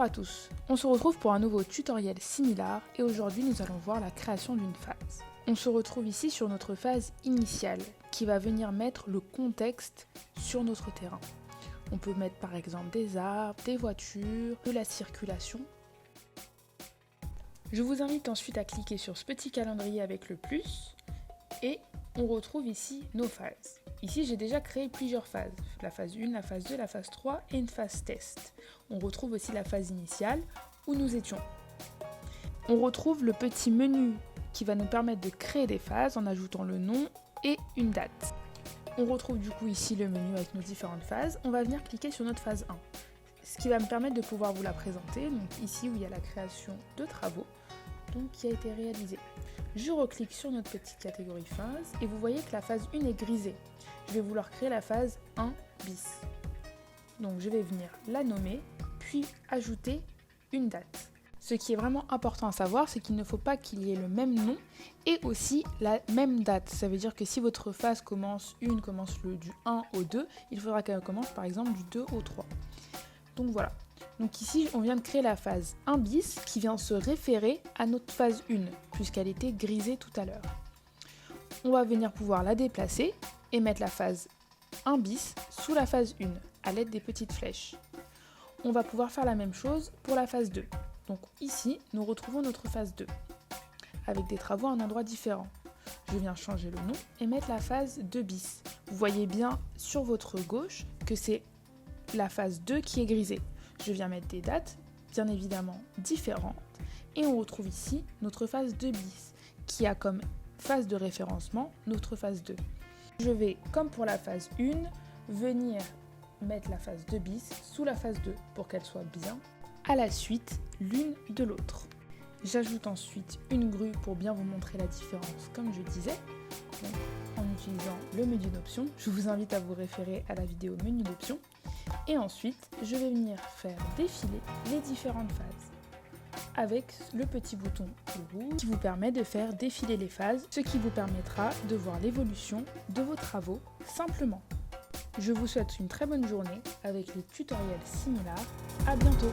à tous, on se retrouve pour un nouveau tutoriel similaire et aujourd'hui nous allons voir la création d'une phase. On se retrouve ici sur notre phase initiale qui va venir mettre le contexte sur notre terrain. On peut mettre par exemple des arbres, des voitures, de la circulation. Je vous invite ensuite à cliquer sur ce petit calendrier avec le plus et on retrouve ici nos phases. Ici, j'ai déjà créé plusieurs phases, la phase 1, la phase 2, la phase 3 et une phase test. On retrouve aussi la phase initiale où nous étions. On retrouve le petit menu qui va nous permettre de créer des phases en ajoutant le nom et une date. On retrouve du coup ici le menu avec nos différentes phases. On va venir cliquer sur notre phase 1, ce qui va me permettre de pouvoir vous la présenter. Donc ici où il y a la création de travaux qui a été réalisée. Je reclique sur notre petite catégorie phase et vous voyez que la phase 1 est grisée. Je vais vouloir créer la phase 1 bis. Donc je vais venir la nommer, puis ajouter une date. Ce qui est vraiment important à savoir, c'est qu'il ne faut pas qu'il y ait le même nom et aussi la même date. Ça veut dire que si votre phase commence du 1 au 2, il faudra qu'elle commence par exemple du 2 au 3. Donc voilà. Donc ici, on vient de créer la phase 1 bis qui vient se référer à notre phase 1, puisqu'elle était grisée tout à l'heure. On va venir pouvoir la déplacer et mettre la phase 1 bis sous la phase 1 à l'aide des petites flèches. On va pouvoir faire la même chose pour la phase 2. Donc ici, nous retrouvons notre phase 2 avec des travaux à un endroit différent. Je viens changer le nom et mettre la phase 2 bis. Vous voyez bien sur votre gauche que c'est la phase 2 qui est grisée. Je viens mettre des dates, bien évidemment différentes, et on retrouve ici notre phase 2 bis, qui a comme phase de référencement notre phase 2. Je vais, comme pour la phase 1, venir mettre la phase 2 bis sous la phase 2 pour qu'elle soit bien à la suite l'une de l'autre. J'ajoute ensuite une grue pour bien vous montrer la différence, comme je disais, donc, en utilisant le menu d'options. Je vous invite à vous référer à la vidéo menu d'options. Et ensuite, je vais venir faire défiler les différentes phases avec le petit bouton rouge qui vous permet de faire défiler les phases, ce qui vous permettra de voir l'évolution de vos travaux simplement. Je vous souhaite une très bonne journée avec les tutoriels similaires. À bientôt!